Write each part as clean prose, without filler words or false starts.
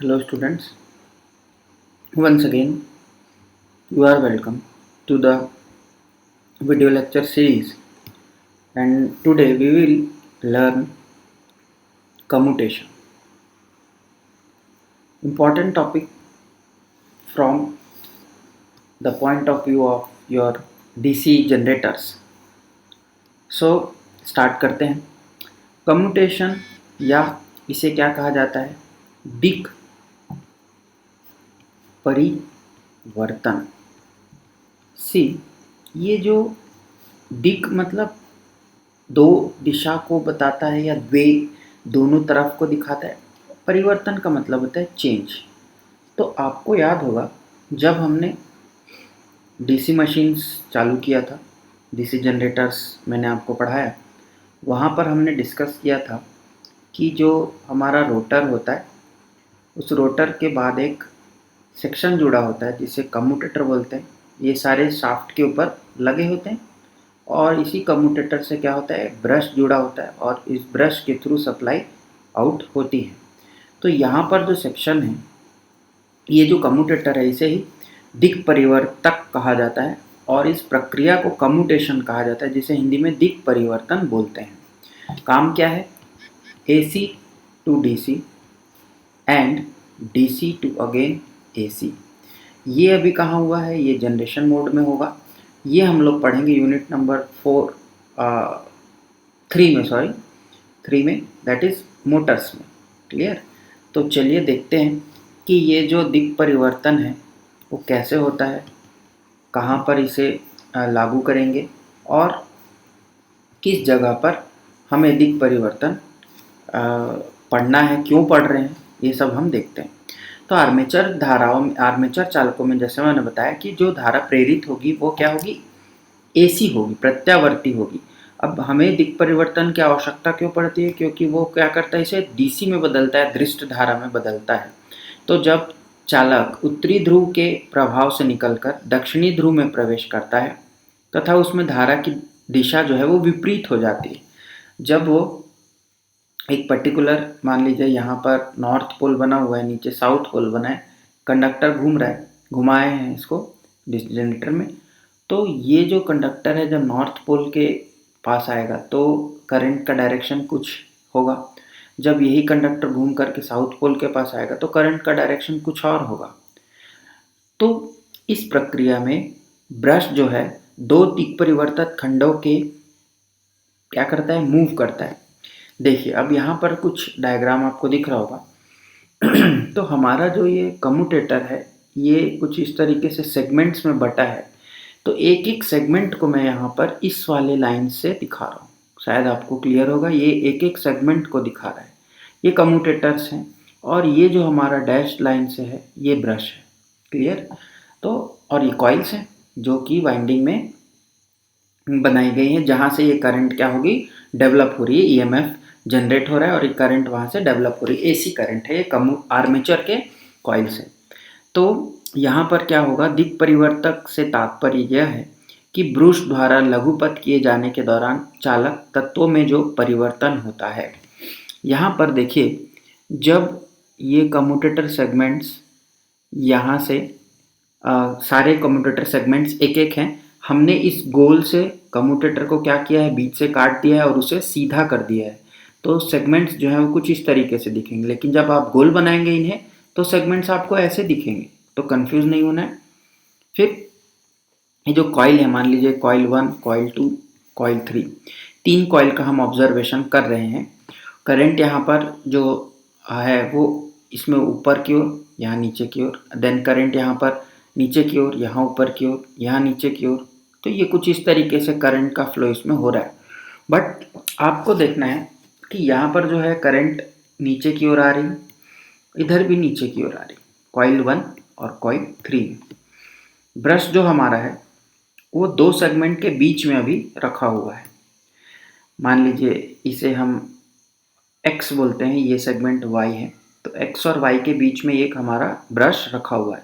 Hello students, once again you are welcome to the video lecture series, and today we will learn commutation. Important topic from the point of view of your DC generators. So start करते हैं। Commutation या इसे क्या कहा जाता है? दिक् परिवर्तन। सी ये जो दिक् मतलब दो दिशा को बताता है या द्वे दोनों तरफ को दिखाता है। परिवर्तन का मतलब होता है चेंज। तो आपको याद होगा जब हमने डीसी मशीन्स चालू किया था, डीसी जनरेटर्स मैंने आपको पढ़ाया, वहाँ पर हमने डिस्कस किया था कि जो हमारा रोटर होता है उस रोटर के बाद एक सेक्शन जुड़ा होता है जिसे कम्यूटेटर बोलते हैं। ये सारे शाफ्ट के ऊपर लगे होते हैं और इसी कम्यूटेटर से क्या होता है, ब्रश जुड़ा होता है और इस ब्रश के थ्रू सप्लाई आउट होती है। तो यहाँ पर जो सेक्शन है, ये जो कम्यूटेटर है, इसे ही दिक् परिवर्तक कहा जाता है और इस प्रक्रिया को कम्यूटेशन कहा जाता है, जिसे हिंदी में दिक् परिवर्तन बोलते हैं। काम क्या है? AC to DC and DC to again AC। ये अभी कहाँ हुआ है? ये जनरेशन मोड में होगा। ये हम लोग पढ़ेंगे यूनिट नंबर 3 में, दैट इज़ मोटर्स में। क्लियर? तो चलिए देखते हैं कि ये जो दिक् परिवर्तन है वो कैसे होता है, कहाँ पर इसे लागू करेंगे और किस जगह पर हमें दिक् परिवर्तन पढ़ना है, क्यों पढ़ रहे हैं, ये सब हम देखते हैं। तो आर्मेचर धाराओं में, आर्मेचर चालकों में जैसे मैंने बताया कि जो धारा प्रेरित होगी वो क्या होगी? AC होगी, प्रत्यावर्ती होगी। अब हमें दिक् परिवर्तन की आवश्यकता क्यों पड़ती है? क्योंकि वो क्या करता है, इसे DC में बदलता है, दृष्ट धारा में बदलता है। तो जब चालक उत्तरी ध्रुव के प्रभाव से निकलकर दक्षिणी ध्रुव में प्रवेश करता है तथा उसमें धारा की दिशा जो है वो विपरीत हो जाती है। जब वो एक पर्टिकुलर, मान लीजिए यहाँ पर नॉर्थ पोल बना हुआ है, नीचे साउथ पोल बना है, कंडक्टर घूम रहा है, घुमाए हैं इसको जनरेटर में, तो ये जो कंडक्टर है जब नॉर्थ पोल के पास आएगा तो करंट का डायरेक्शन कुछ होगा। जब यही कंडक्टर घूम करके साउथ पोल के पास आएगा तो करंट का डायरेक्शन कुछ और होगा। तो इस प्रक्रिया में ब्रश जो है दो दिक् परिवर्तक खंडों के क्या करता है? मूव करता है। देखिए अब यहाँ पर कुछ डायग्राम आपको दिख रहा होगा। तो हमारा जो ये कम्यूटेटर है ये कुछ इस तरीके से सेगमेंट्स में बटा है। तो एक एक सेगमेंट को मैं यहाँ पर इस वाले लाइन से दिखा रहा हूँ, शायद आपको क्लियर होगा। ये एक एक सेगमेंट को दिखा रहा है। ये कम्यूटेटर्स हैं और ये जो हमारा डैश लाइन से है ये ब्रश है। क्लियर? तो और ये कॉइल्स हैं जो कि वाइंडिंग में बनाई गई हैं, जहाँ से ये करंट क्या होगी? डेवलप हो रही है, EMF जनरेट हो रहा है और ये करंट वहाँ से डेवलप हो रही है। AC करंट है, ये आर्मेचर के कॉइल्स है। तो यहाँ पर क्या होगा? दिक् परिवर्तक से तात्पर्य यह है कि ब्रूश द्वारा लघुपथ किए जाने के दौरान चालक तत्वों में जो परिवर्तन होता है। यहाँ पर देखिए, जब ये कम्यूटेटर सेगमेंट्स यहाँ से सारे कम्यूटेटर सेगमेंट्स एक एक हैं, हमने इस गोल से कम्यूटेटर को क्या किया है? बीच से काट दिया है और उसे सीधा कर दिया है। तो सेगमेंट्स जो हैं वो कुछ इस तरीके से दिखेंगे, लेकिन जब आप गोल बनाएंगे इन्हें तो सेगमेंट्स आपको ऐसे दिखेंगे। तो कंफ्यूज नहीं होना है। फिर ये जो कॉइल है, मान लीजिए कॉइल 1, कॉइल 2, कॉइल 3, 3 कॉइल का हम ऑब्जर्वेशन कर रहे हैं। करंट यहाँ पर जो है वो इसमें ऊपर की ओर, यहाँ नीचे की ओर, देन करंट यहाँ पर नीचे की ओर, यहाँ ऊपर की ओर, यहाँ नीचे की ओर। तो ये कुछ इस तरीके से करंट का फ्लो इसमें हो रहा है। बट आपको देखना है कि यहाँ पर जो है करंट नीचे की ओर आ रही, इधर भी नीचे की ओर आ रही, कॉइल 1 और कॉइल 3। ब्रश जो हमारा है वो दो सेगमेंट के बीच में अभी रखा हुआ है। मान लीजिए इसे हम X बोलते हैं, ये सेगमेंट Y है। तो X और Y के बीच में एक हमारा ब्रश रखा हुआ है।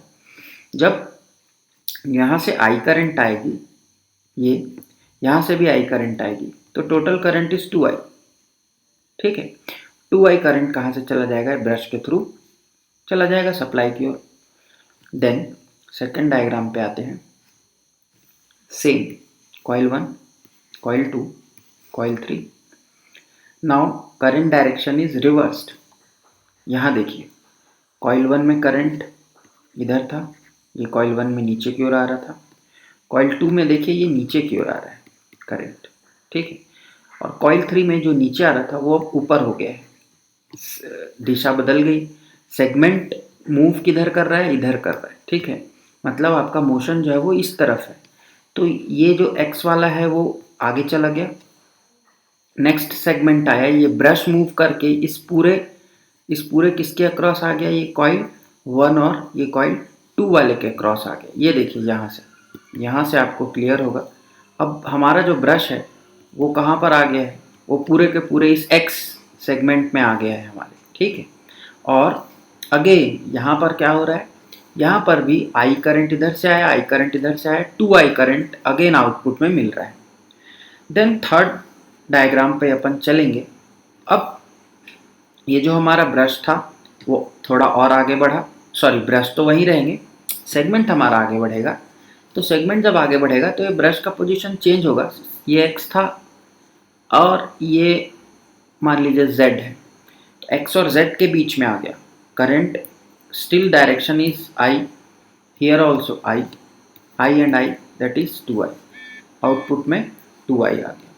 जब यहाँ से I करंट आएगी, ये यहाँ से भी I करंट आएगी, तो टोटल करंट इज 2I। ठीक है, 2I करंट कहाँ से चला जाएगा? ब्रश के थ्रू चला जाएगा सप्लाई की ओर। देन सेकेंड डायग्राम पे आते हैं। Same coil 1, coil 2, coil 3। Now current direction is reversed. यहाँ देखिए कॉइल 1 में करंट इधर था, ये कॉइल 1 में नीचे की ओर आ रहा था। कॉइल 2 में देखिए ये नीचे की ओर आ रहा है करंट, ठीक है। और कॉइल 3 में जो नीचे आ रहा था वो अब ऊपर हो गया है, दिशा बदल गई। सेगमेंट मूव किधर कर रहा है, इधर कर रहा है, ठीक है। मतलब आपका मोशन जो है वो इस तरफ है। तो ये जो एक्स वाला है वो आगे चला गया। नेक्स्ट सेगमेंट आया, ये ब्रश मूव करके इस पूरे किसके अक्रॉस आ गया, ये कॉइल 1 और ये कॉइल 2 वाले के अक्रॉस आ गया। ये देखिए यहाँ से आपको क्लियर होगा। अब हमारा जो ब्रश है वो कहाँ पर आ गया है, वो पूरे के पूरे इस एक्स सेगमेंट में आ गया है हमारे, ठीक है। और अगेन यहाँ पर क्या हो रहा है, यहाँ पर भी आई करंट इधर से आया, आई करंट इधर से आया, 2i करंट अगेन आउटपुट में मिल रहा है। देन थर्ड डायग्राम पे अपन चलेंगे। अब ये जो हमारा ब्रश था वो थोड़ा और आगे बढ़ा, सॉरी ब्रश तो वहीं रहेंगे, सेगमेंट हमारा आगे बढ़ेगा। तो सेगमेंट जब आगे बढ़ेगा तो ये ब्रश का पोजीशन चेंज होगा। ये एक्स था और ये मान लीजिए जेड है, तो एक्स और जेड के बीच में आ गया current. Still direction is I, here also I, I and I that is 2i। Output में 2i आ गया,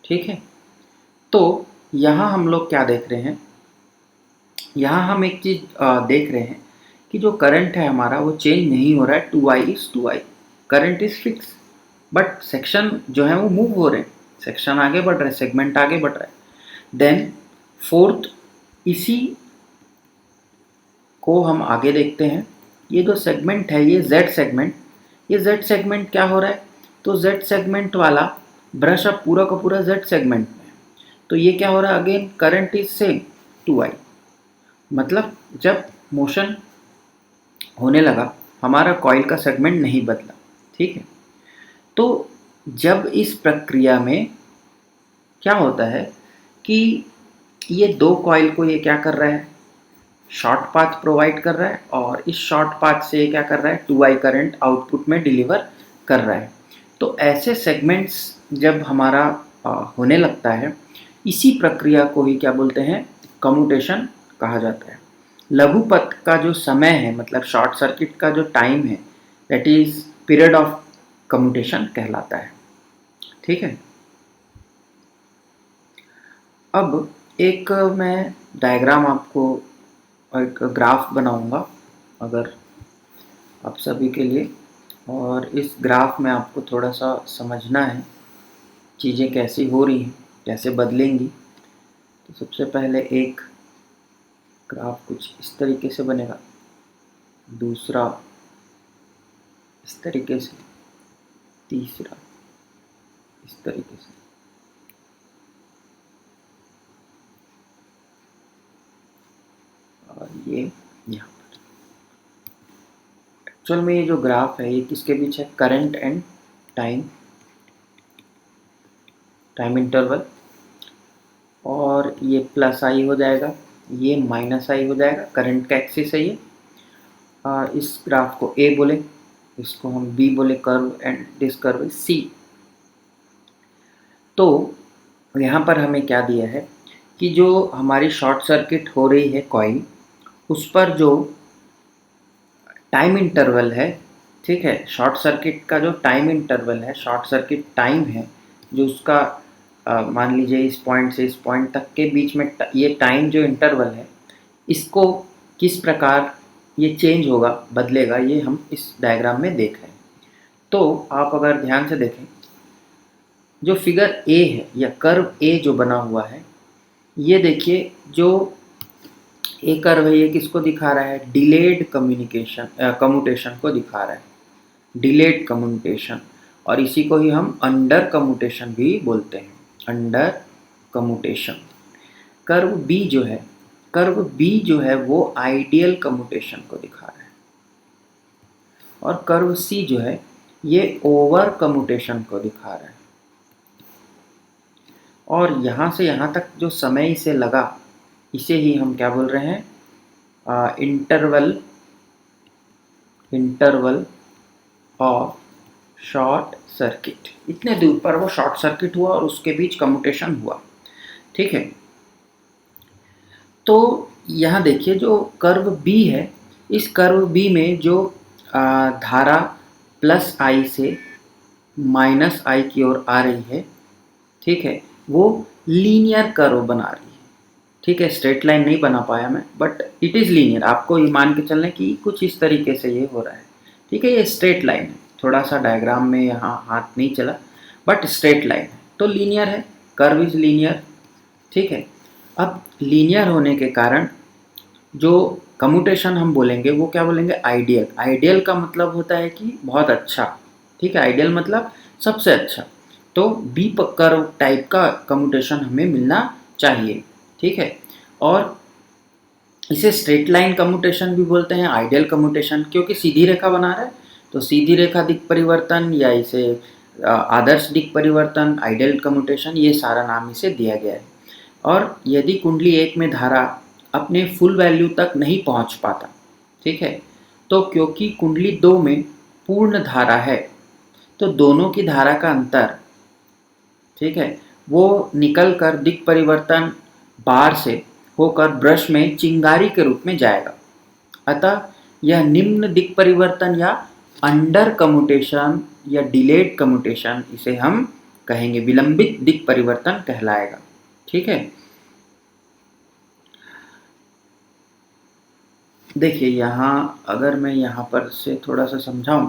ठीक है। तो यहाँ हम लोग क्या देख रहे हैं, यहाँ हम एक चीज़ देख रहे हैं कि जो करंट है हमारा वो चेंज नहीं हो रहा है। 2i is 2i, current is fix, but section जो है वो मूव हो रहे हैं, सेक्शन आगे बढ़ रहा है, सेगमेंट आगे बढ़ रहा है। देन फोर्थ, इसी को हम आगे देखते हैं। ये जो सेगमेंट है ये जेड सेगमेंट, ये जेड सेगमेंट क्या हो रहा है, तो जेड सेगमेंट वाला ब्रश अब पूरा का पूरा जेड सेगमेंट में है। तो ये क्या हो रहा है, again current is same 2i। मतलब जब मोशन होने लगा हमारा कॉइल का सेगमेंट नहीं बदला, ठीक है। तो जब इस प्रक्रिया में क्या होता है कि ये दो कॉइल को ये क्या कर रहा है, शॉर्ट पाथ प्रोवाइड कर रहा है, और इस शॉर्ट पाथ से ये क्या कर रहा है, 2i करंट आउटपुट में डिलीवर कर रहा है। तो ऐसे सेगमेंट्स जब हमारा होने लगता है, इसी प्रक्रिया को ही क्या बोलते हैं, कम्यूटेशन कहा जाता है। लघुपथ का जो समय है, मतलब शॉर्ट सर्किट का जो टाइम है, that is period of commutation कहलाता है, ठीक है। अब एक मैं डायग्राम आपको, एक ग्राफ बनाऊंगा अगर आप सभी के लिए, और इस ग्राफ में आपको थोड़ा सा समझना है चीज़ें कैसी हो रही हैं, कैसे बदलेंगी। तो सबसे पहले एक ग्राफ कुछ इस तरीके से बनेगा, दूसरा इस तरीके से, तीसरा इस तरीके से। और ये यहाँ पर एक्चुअल में ये जो ग्राफ है ये किसके बीच है, करंट एंड टाइम इंटरवल। और ये प्लस आई हो जाएगा, ये माइनस आई हो जाएगा, करंट का एक्सिस है ये। इस ग्राफ को ए बोले, इसको हम बी बोले, curve and this curve is C. तो यहाँ पर हमें क्या दिया है कि जो हमारी शॉर्ट सर्किट हो रही है कॉइल, उस पर जो टाइम इंटरवल है, ठीक है, शॉर्ट सर्किट का जो टाइम इंटरवल है, शॉर्ट सर्किट टाइम है जो उसका मान लीजिए इस पॉइंट से इस पॉइंट तक के बीच में ये टाइम जो इंटरवल है, इसको किस प्रकार ये चेंज होगा, बदलेगा, ये हम इस डायग्राम में देख रहे हैं। तो आप अगर ध्यान से देखें, जो फिगर ए है या कर्व ए जो बना हुआ है, ये देखिए जो ए कर्व है ये किसको दिखा रहा है, डिलेड कम्यूटेशन को दिखा रहा है, डिलेड कम्यूटेशन। और इसी को ही हम अंडर कम्यूटेशन भी बोलते हैं, अंडर कम्यूटेशन। कर्व बी जो है वो आइडियल कम्यूटेशन को दिखा रहा है, और कर्व सी जो है ये ओवर कम्यूटेशन को दिखा रहा है। और यहाँ से यहाँ तक जो समय इसे लगा, इसे ही हम क्या बोल रहे हैं, इंटरवल ऑफ शॉर्ट सर्किट, इतने दूर पर वो शॉर्ट सर्किट हुआ और उसके बीच कम्यूटेशन हुआ। ठीक है, तो यहाँ देखिए जो कर्व बी है, इस कर्व बी में जो धारा प्लस आई से माइनस आई की ओर आ रही है, ठीक है, वो लीनियर कर्व बना रही है। ठीक है, स्ट्रेट लाइन नहीं बना पाया मैं, बट इट इज़ लीनियर। आपको ये मान के चलना कि कुछ इस तरीके से ये हो रहा है। ठीक है, ये स्ट्रेट लाइन है, थोड़ा सा डायग्राम में यहाँ हाथ नहीं चला, बट स्ट्रेट लाइन है तो लीनियर है, कर्व इज लीनियर। ठीक है, अब लीनियर होने के कारण जो कम्यूटेशन हम बोलेंगे वो क्या बोलेंगे, आइडियल। आइडियल का मतलब होता है कि बहुत अच्छा। ठीक है, आइडियल मतलब सबसे अच्छा। तो बी कर्व टाइप का कम्यूटेशन हमें मिलना चाहिए। ठीक है, और इसे स्ट्रेट लाइन कम्यूटेशन भी बोलते हैं, आइडियल कम्यूटेशन, क्योंकि सीधी रेखा बना रहा है तो सीधी रेखा दिक् परिवर्तन, या इसे आदर्श दिक् परिवर्तन, आइडियल कम्यूटेशन, ये सारा नाम इसे दिया गया है। और यदि कुंडली 1 में धारा अपने फुल वैल्यू तक नहीं पहुंच पाता, ठीक है, तो क्योंकि कुंडली 2 में पूर्ण धारा है तो दोनों की धारा का अंतर, ठीक है, वो निकल कर दिक् परिवर्तन बार से होकर ब्रश में चिंगारी के रूप में जाएगा। अतः यह निम्न दिक् परिवर्तन या अंडर कम्यूटेशन या डिलेड कम्यूटेशन इसे हम कहेंगे, विलंबित दिक् परिवर्तन कहलाएगा। ठीक है, देखिए यहाँ अगर मैं यहाँ पर से थोड़ा सा समझाऊं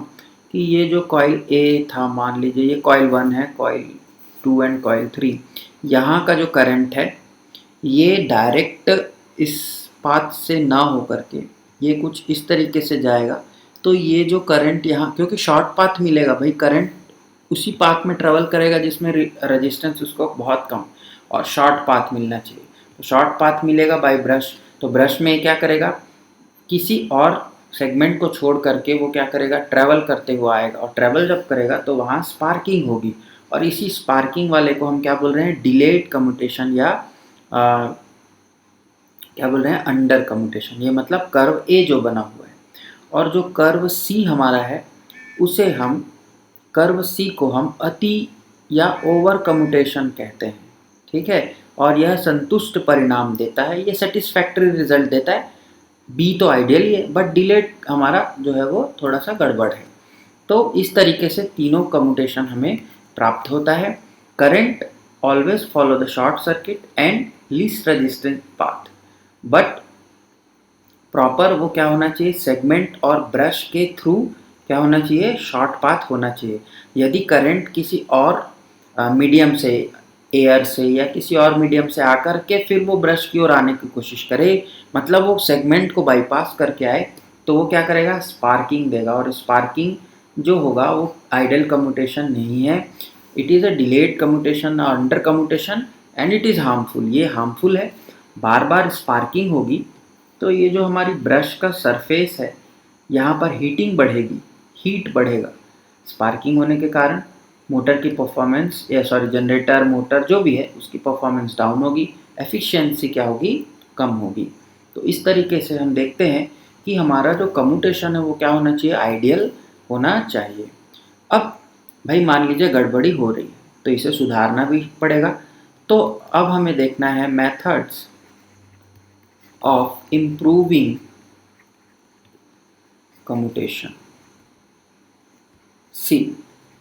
कि ये जो कॉइल ए था, मान लीजिए ये कॉइल 1 है, कॉइल 2 एंड कॉइल 3, यहाँ का जो करंट है ये डायरेक्ट इस पाथ से ना हो करके ये कुछ इस तरीके से जाएगा। तो ये जो करंट यहाँ, क्योंकि शॉर्ट पाथ मिलेगा भाई, करंट उसी पाथ में ट्रेवल करेगा जिसमें रेजिस्टेंस उसको बहुत कम, और शॉर्ट पाथ मिलना चाहिए। तो शॉर्ट पाथ मिलेगा बाय ब्रश, तो ब्रश में क्या करेगा, किसी और सेगमेंट को छोड़ करके वो क्या करेगा, ट्रैवल करते हुए आएगा, और ट्रैवल जब करेगा तो वहाँ स्पार्किंग होगी, और इसी स्पार्किंग वाले को हम क्या बोल रहे हैं, डिलेड कम्यूटेशन, या क्या बोल रहे हैं, अंडर कम्यूटेशन। ये मतलब कर्व ए जो बना हुआ है, और जो कर्व सी हमारा है उसे हम, कर्व सी को हम अति या ओवर कम्यूटेशन कहते हैं। ठीक है, और यह संतुष्ट परिणाम देता है, ये सेटिस्फैक्टरी रिजल्ट देता है। बी तो आइडियल ही है, बट डिलेड हमारा जो है वो थोड़ा सा गड़बड़ है। तो इस तरीके से तीनों कम्यूटेशन हमें प्राप्त होता है। Current always follow the short circuit and least resistance path, but proper वो क्या होना चाहिए, सेगमेंट और ब्रश के थ्रू क्या होना चाहिए, शॉर्ट पाथ होना चाहिए। यदि करंट किसी और मीडियम से, एयर से या किसी और मीडियम से आकर के फिर वो ब्रश की ओर आने की कोशिश करे, मतलब वो सेगमेंट को बाईपास करके आए, तो वो क्या करेगा, स्पार्किंग देगा, और स्पार्किंग जो होगा वो आइडियल कम्यूटेशन नहीं है, it is a delayed commutation और under commutation, and it is harmful. ये हार्मफुल है, बार बार स्पार्किंग होगी तो ये जो हमारी ब्रश का सरफेस है यहाँ पर हीटिंग बढ़ेगी, हीट बढ़ेगा। स्पार्किंग होने के कारण मोटर की परफॉर्मेंस, या सॉरी जनरेटर मोटर जो भी है उसकी परफॉर्मेंस डाउन होगी, एफिशिएंसी क्या होगी, कम होगी। तो इस तरीके से हम देखते हैं कि हमारा जो कम्यूटेशन है वो क्या होना चाहिए, आइडियल होना चाहिए। अब भाई मान लीजिए गड़बड़ी हो रही है तो इसे सुधारना भी पड़ेगा। तो अब हमें देखना है methods of improving commutation. See,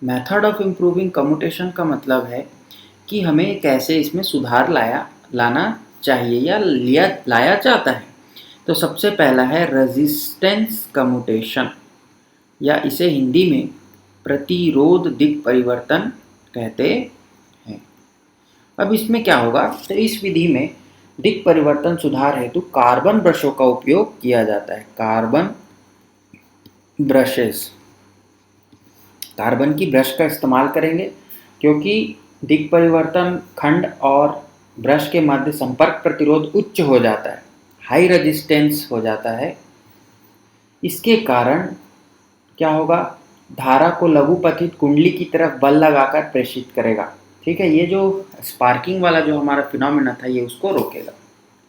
method of improving commutation का मतलब है कि हमें कैसे इसमें सुधार लाना चाहिए या लाया जाता है। तो सबसे पहला है रेजिस्टेंस कम्यूटेशन, या इसे हिंदी में प्रतिरोध दिक् परिवर्तन कहते हैं। अब इसमें क्या होगा, तो इस विधि में दिक् परिवर्तन सुधार हेतु कार्बन ब्रशों का उपयोग किया जाता है। कार्बन ब्रशेस, कार्बन की ब्रश का इस्तेमाल करेंगे, क्योंकि दिक् परिवर्तन खंड और ब्रश के मध्य संपर्क प्रतिरोध उच्च हो जाता है, हाई रेजिस्टेंस हो जाता है। इसके कारण क्या होगा, धारा को लघुपथित कुंडली की तरफ बल लगाकर प्रेषित करेगा। ठीक है, ये जो स्पार्किंग वाला जो हमारा फिनोमेना था ये उसको रोकेगा।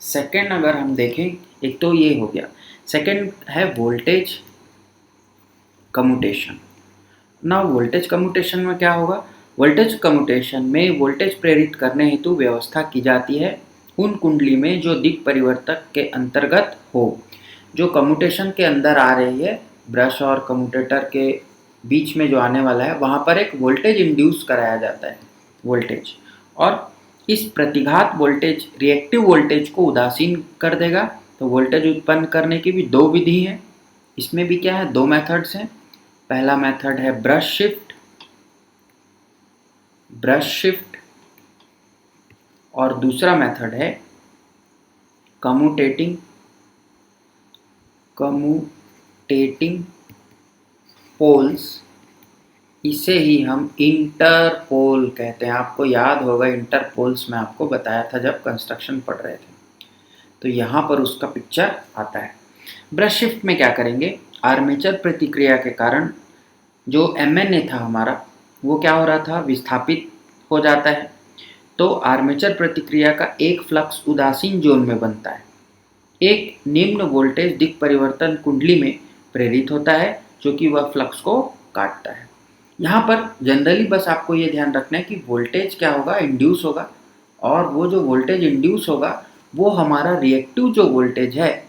सेकेंड अगर हम देखें, एक तो ये हो गया, सेकेंड है वोल्टेज कम्यूटेशन। ना वोल्टेज कम्यूटेशन में क्या होगा, वोल्टेज कम्यूटेशन में वोल्टेज प्रेरित करने हेतु व्यवस्था की जाती है उन कुंडली में जो दिक् परिवर्तक के अंतर्गत हो। जो कम्यूटेशन के अंदर आ रही है, ब्रश और कम्यूटेटर के बीच में जो आने वाला है, वहाँ पर एक वोल्टेज इंड्यूस कराया जाता है, वोल्टेज, और इस प्रतिघात वोल्टेज रिएक्टिव वोल्टेज को उदासीन कर देगा। तो वोल्टेज उत्पन्न करने की भी दो विधि हैं, इसमें भी क्या है, दो मेथड्स हैं। पहला मेथड है ब्रश शिफ्ट और दूसरा मेथड है कम्यूटेटिंग पोल्स। इसे ही हम इंटरपोल कहते हैं। आपको याद होगा इंटरपोल्स में आपको बताया था जब कंस्ट्रक्शन पढ़ रहे थे, तो यहाँ पर उसका पिक्चर आता है। ब्रश शिफ्ट में क्या करेंगे, आर्मेचर प्रतिक्रिया के कारण जो MNA था हमारा, वो क्या हो रहा था, विस्थापित हो जाता है। तो आर्मेचर प्रतिक्रिया का एक फ्लक्स उदासीन जोन में बनता है, एक निम्न वोल्टेज दिक् परिवर्तन कुंडली में प्रेरित होता है, जो कि वह फ्लक्स को काटता है। यहाँ पर जनरली बस आपको ये ध्यान रखना है कि वोल्टेज क्या होगा, इंड्यूस होगा, और वो जो वोल्टेज इंड्यूस होगा वो हमारा रिएक्टिव जो वोल्टेज है,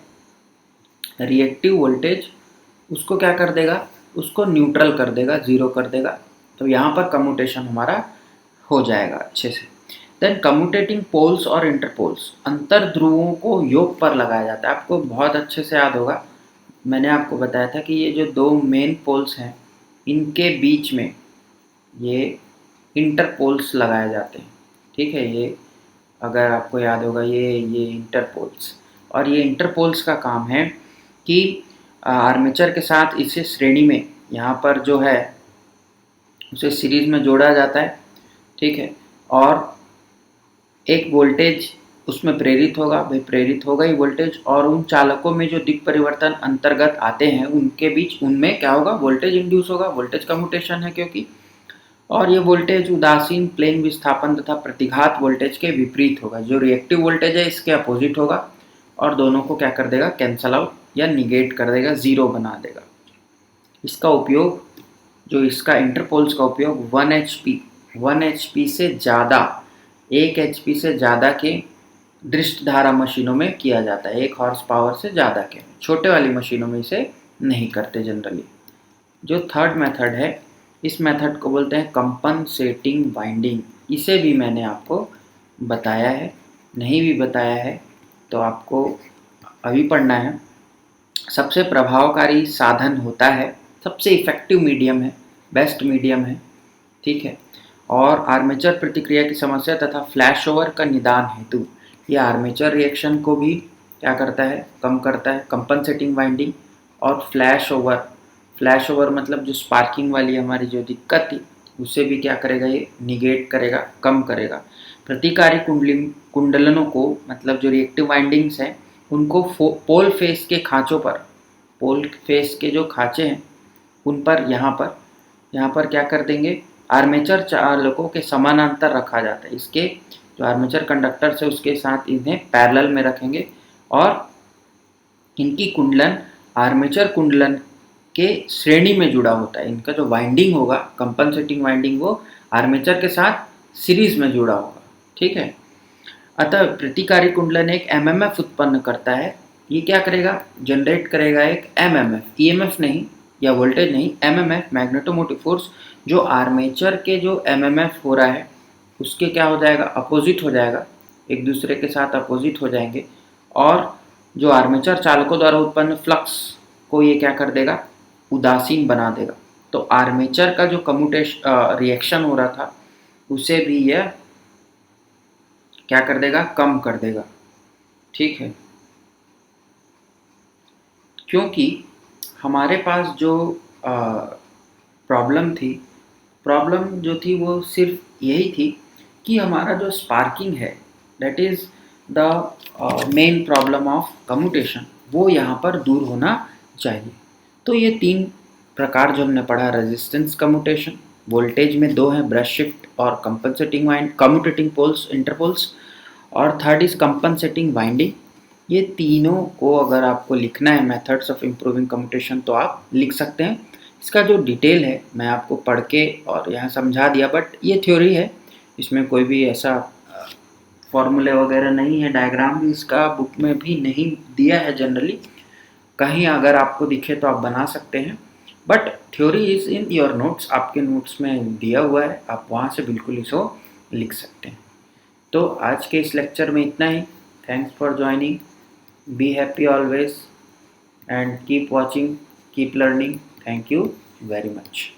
रिएक्टिव वोल्टेज उसको क्या कर देगा, उसको न्यूट्रल कर देगा, ज़ीरो कर देगा। तो यहाँ पर कम्यूटेशन हमारा हो जाएगा अच्छे से। देन कम्यूटेटिंग पोल्स और इंटरपोल्स, अंतर ध्रुवों को योग पर लगाया जाता है। आपको बहुत अच्छे से याद होगा, मैंने आपको बताया था कि ये जो दो मेन पोल्स हैं, इनके बीच में ये इंटरपोल्स लगाए जाते हैं। ठीक है, ये अगर आपको याद होगा, ये इंटरपोल्स, और ये इंटरपोल्स का काम है कि आर्मेचर के साथ इसे श्रेणी में, यहाँ पर जो है उसे सीरीज में जोड़ा जाता है। ठीक है, और एक वोल्टेज उसमें प्रेरित होगा, भाई प्रेरित होगा ही वोल्टेज, और उन चालकों में जो दिक् परिवर्तन अंतर्गत आते हैं उनके बीच, उनमें क्या होगा, वोल्टेज इंड्यूस होगा, वोल्टेज कम्यूटेशन है क्योंकि, और ये वोल्टेज उदासीन प्लेन विस्थापन तथा प्रतिघात वोल्टेज के विपरीत होगा। जो रिएक्टिव वोल्टेज है इसके अपोजिट होगा, और दोनों को क्या कर देगा, कैंसल आउट या निगेट कर देगा, ज़ीरो बना देगा। इसका उपयोग, जो इसका इंटरपोल्स का उपयोग 1 HP से ज़्यादा, 1 HP से ज़्यादा के दृष्ट धारा मशीनों में किया जाता है, 1 हॉर्स पावर से ज़्यादा के। छोटे वाली मशीनों में इसे नहीं करते जनरली। जो थर्ड मेथड है, इस मेथड को बोलते हैं कंपनसेटिंग वाइंडिंग। इसे भी मैंने आपको बताया है, नहीं भी बताया है तो आपको अभी पढ़ना है। सबसे प्रभावकारी साधन होता है, सबसे इफ़ेक्टिव मीडियम है, बेस्ट मीडियम है। ठीक है, और आर्मेचर प्रतिक्रिया की समस्या तथा फ्लैश ओवर का निदान हेतु ये आर्मेचर रिएक्शन को भी क्या करता है, कम करता है, कंपनसेटिंग वाइंडिंग। और फ्लैश ओवर मतलब जो स्पार्किंग वाली हमारी जो दिक्कत थी उसे भी क्या करेगा, ये निगेट करेगा, कम करेगा। प्रतिकारी कुंडलनों को, मतलब जो रिएक्टिव वाइंडिंग्स हैं उनको पोल फेस के खाँचों पर, पोल फेस के जो खाँचे हैं उन पर, यहाँ पर क्या कर देंगे, आर्मेचर चालकों के समानांतर रखा जाता है। इसके जो आर्मेचर कंडक्टर्स है उसके साथ इन्हें पैरेलल में रखेंगे, और इनकी कुंडलन आर्मेचर कुंडलन के श्रेणी में जुड़ा होता है। इनका जो वाइंडिंग होगा, कंपनसेटिंग वाइंडिंग, वो आर्मेचर के साथ सीरीज में जुड़ा होगा। ठीक है, अतः प्रतिकारी कुंडलन एक MMF उत्पन्न करता है। ये क्या करेगा, जनरेट करेगा एक MMF, EMF नहीं या वोल्टेज नहीं, MMF मैग्नेटोमोटिव फोर्स। जो आर्मेचर के जो MMF हो रहा है उसके क्या हो जाएगा, अपोजिट हो जाएगा, एक दूसरे के साथ अपोजिट हो जाएंगे, और जो आर्मेचर चालकों द्वारा उत्पन्न फ्लक्स को ये क्या कर देगा, उदासीन बना देगा। तो आर्मेचर का जो कम्यूटेशन रिएक्शन हो रहा था उसे भी यह क्या कर देगा, कम कर देगा। ठीक है, क्योंकि हमारे पास जो प्रॉब्लम जो थी वो सिर्फ यही थी कि हमारा जो स्पार्किंग है, that is the main problem of commutation, वो यहाँ पर दूर होना चाहिए। तो ये 3 प्रकार जो हमने पढ़ा, रेजिस्टेंस कम्यूटेशन, वोल्टेज में 2 हैं, ब्रश शिफ्ट और compensating wind, commutating poles, Interpol's, और थर्ड इज कंपनसेटिंग वाइंडिंग। ये तीनों को अगर आपको लिखना है मेथड्स ऑफ इम्प्रूविंग कम्यूटेशन तो आप लिख सकते हैं। इसका जो डिटेल है मैं आपको पढ़ के और यहाँ समझा दिया, बट ये थ्योरी है, इसमें कोई भी ऐसा फॉर्मूले वगैरह नहीं है, डायग्राम भी इसका बुक में भी नहीं दिया है जनरली, कहीं अगर आपको दिखे तो आप बना सकते हैं, but theory is in your notes, आपके नोट्स में दिया हुआ है, आप वहाँ से बिल्कुल इसको लिख सकते हैं। तो आज के इस लेक्चर में इतना ही। Thanks for joining, be happy always and keep watching, keep learning. Thank you very much.